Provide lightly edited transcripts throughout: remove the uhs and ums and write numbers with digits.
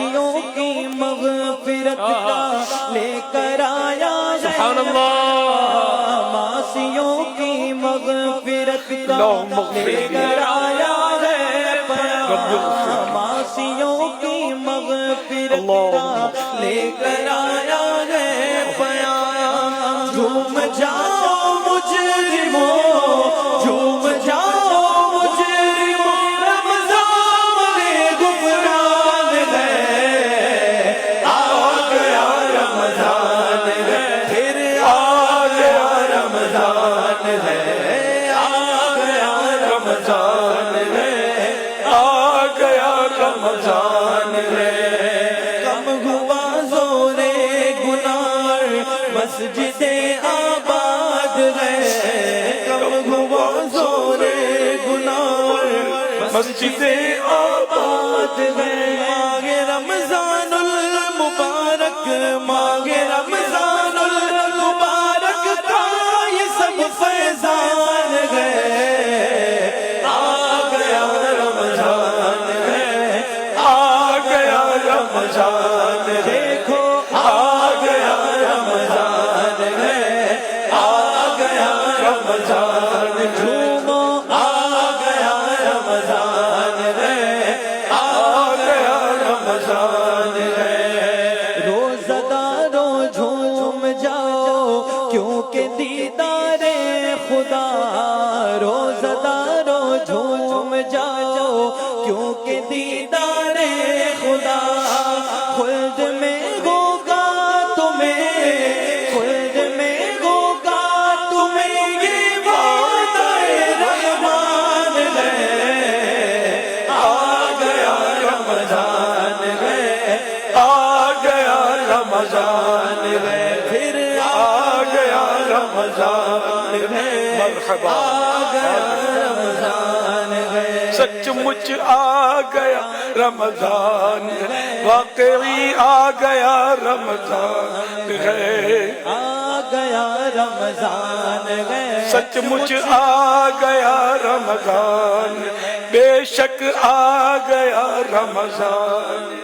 معاصیوں کی مغفرت کا لے کر آیا ہے سبحان اللہ معاصیوں کی مغفرت کا لے کر آیا ہے پیام معاصیوں کی مغفرت کا لے کر آیا ہے پیام جھوم جاؤ مجرموں جھوم جاؤ مجرموں رمضان میں غفران ہے آ گیا رمضان ہے پھر آ گیا رمضان ہے آ گیا رمضان ہے آ گیا رمضان ہے کم ہوا زور گناہ مسجد آباد ہے کم ہوا زور گناہ مسجد آباد ہے ماہ رمضان المبارک ماہ رمضان المبارک کا یہ سب فیضان ہے آ گیا رمضان ہے آ گیا رمضان دیکھو آ گیا رمضان ہے آ گیا رمضان جھومو آ گیا رمضان ہے آ گیا رمضان ہے روزہ دارو جھوم جاؤ کیونکہ دیدار خدا روزہ دارو جھوم جاؤ کیونکہ دیدار خدا خلد میں ہوگا تمہیں خلد میں ہوگا تمہیں یہ وعدہ رحمان ہے آ گیا رمضان ہے آ گیا رمضان ہے پھر آ گیا رمضان ہے مرحبا آ گیا رمضان ہے سچ مچ آ گیا رمضان واقعی آ گیا رمضان ہے آ گیا رمضان ہے سچ مچ آ گیا رمضان بے شک آ گیا رمضان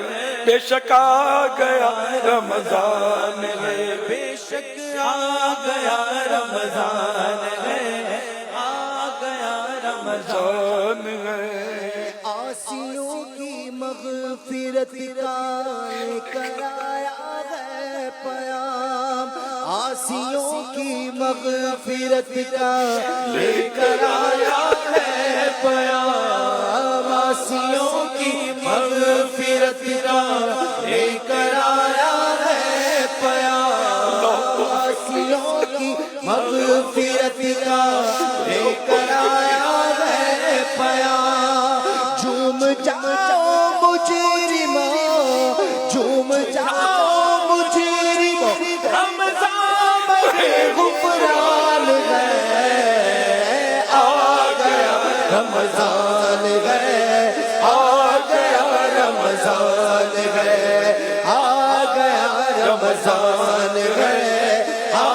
بے شک آ گیا رمضان ہے بے شک آ گیا رمضان ہے آ گیا رمضان ہے آسیوں کی مغفرت کا لے کر آیا ہے پیام آسیوں کی مغفرت کا لے کر آیا ہے پیام آسیوں کی مغفرت کا لے کر آیا ہے پیام آسیوں کی مغفرت کا لے کر آیا ہے پیام جھوم جاؤ مجرموں جھوم جاؤ مجرموں رمضان میں غفران ہے آ گیا رمضان ہے آ گیا رمضان ہے آ گیا رمضان ہے آ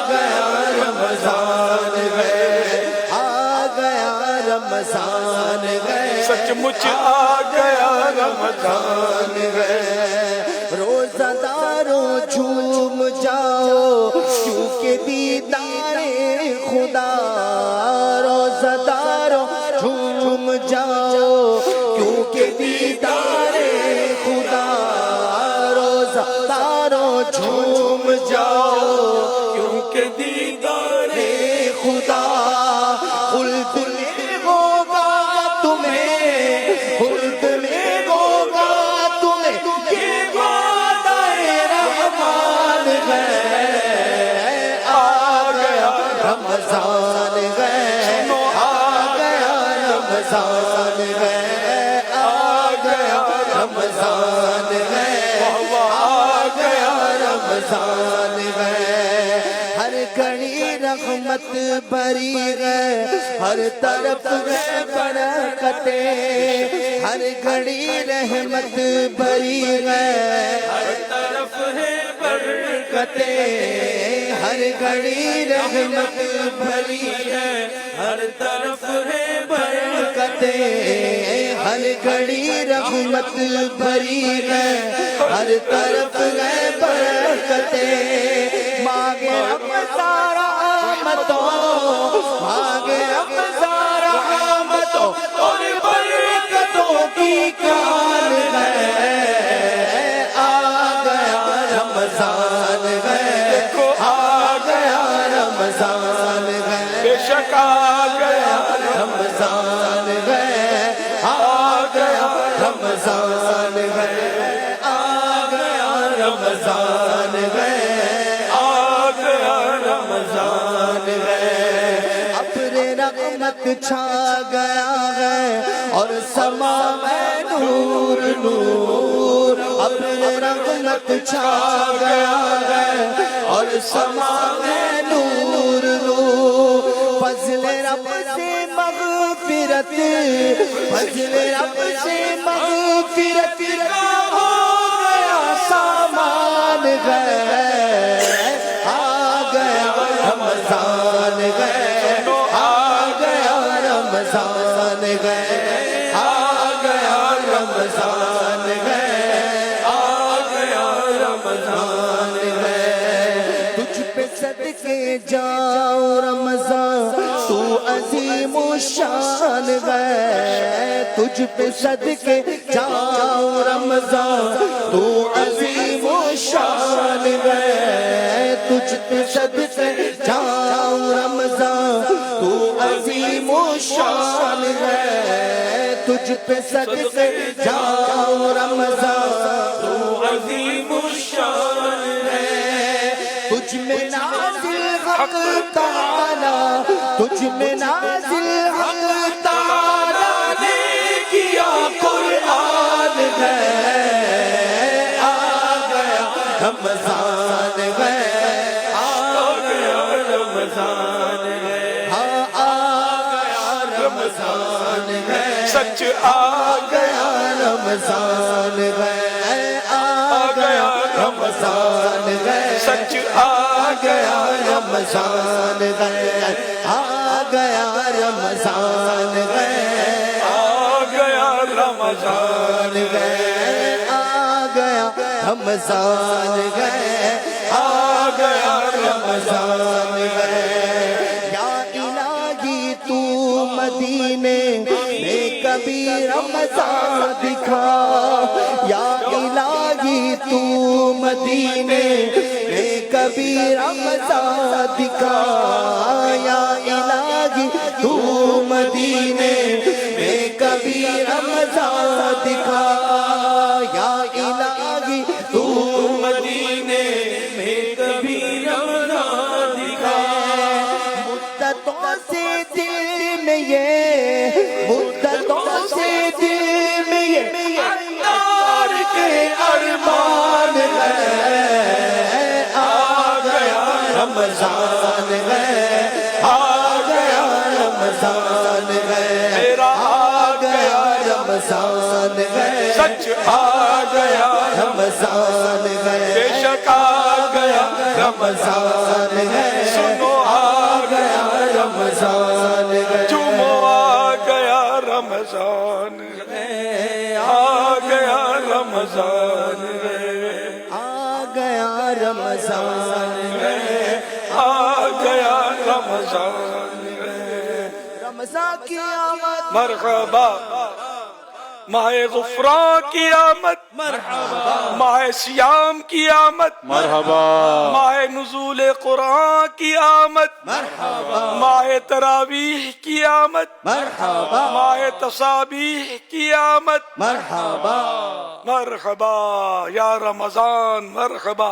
گیا رمضان ہے آ گیا رمضان ہے سچ مچ آ گیا رمضان ہے روزہ داروں جھوم جاؤ کیونکہ دیدار خدا روزہ داروں جھوم جاؤ کیونکہ دیدار خدا روزہ داروں جھوم جاؤ کیونکہ دیدار خدا خلد میں ہوگا تمہیں خلد میں ہوگا تمہیں یہ وعدہ رحمان ہے آ گیا رمضان ہے آ گیا رمضان ہے آ گیا رمضان ہے آ گیا رمضان ہے ہر گھڑی رحمت بھری ہے ہر طرف ہے برکتیں ہر گھڑی رحمت بھری ہے ہر طرف ہے برکتیں ہر گھڑی رحمت بھری ہے ہر طرف ہے برکتیں ہر گھڑی رحمت بھری ہے ہر طرف ہے برکتیں مانگے رب سارا آمدوں مانگے رب سارا آمدوں اور برکتوں کی کان ہے آ گیا رمضان ہے آ گیا رمضان ہے بے شک آ گیا رمضان ہے آ گیا رمضان ہے آ گیا رمضان ہے آ گیا رمضان ہے اپنے رحمت چھا گیا ہے اور سما میں نور نور اپنے رحمت چھا گیا ہے اور سما میں نور نور فضل رب سے مغفرت فضل رب سے مغفرت کا ہو گیا سامان ہے آ گیا رمضان ہے آ گیا رمضان ہے آ گیا رمضان ہے آ گیا رمضان ہے تجھ پہ صدقے جاؤ رمضان تو عظیم الشان ہے تجھ پہ صدقے جاؤ رمضان تو عظیم الشان ہے تجھ پہ صدقے جاؤ رمضان تو عظیم الشان ہے تجھ پہ صدقے جاؤ رمضان تو عظیم الشان ہے تجھ میں نازل حق تعالی تجھ میں نازل حق تعالی نے کیا قرآن ہے آ گیا رمضان ہے آ گیا رمضان ہے ہاں آ گیا رمضان ہے سچ آ گیا رمضان ہے آ گیا رمضان ہے سچ آ گیا رمضان ہے آ گیا رمضان ہے آ گیا رمضان ہے آ گیا رمضان ہے آ گیا رمضان ہے یا الہی تو مدینے میں کبھی رمضان دکھا یا الہی تو مدینے میں کبھی رمضان دکھا یا الہی تو مدینے میں کبھی رمضان دکھا یا الہی تو مدینے میں کبھی رمضان دکھا مدتوں سے دل میں یہ مدتوں سے دل میں یہ اتار کے ارمان ہے آ گیا رمضان ہے آ گیا رمضان ہے میرا آ گیا رمضان ہے سچ آ گیا رمضان ہے بے شک آ گیا رمضان ہے سنو آ گیا رمضان ہے جمعہ آ گیا رمضان آ گیا رمضان آ گیا رمضان ہے آ گیا رمضان رمضان کی آمد مرحبا ماہ غفران کی آمد مرحبا ماہ سیام کی آمد مرحبا ماہ نزول قرآن کی آمد مرحبا ماہ تراویح کی آمد مرحبا ماہ تسابیح کی آمد مرحبا مرحبا یا رمضان مرحبا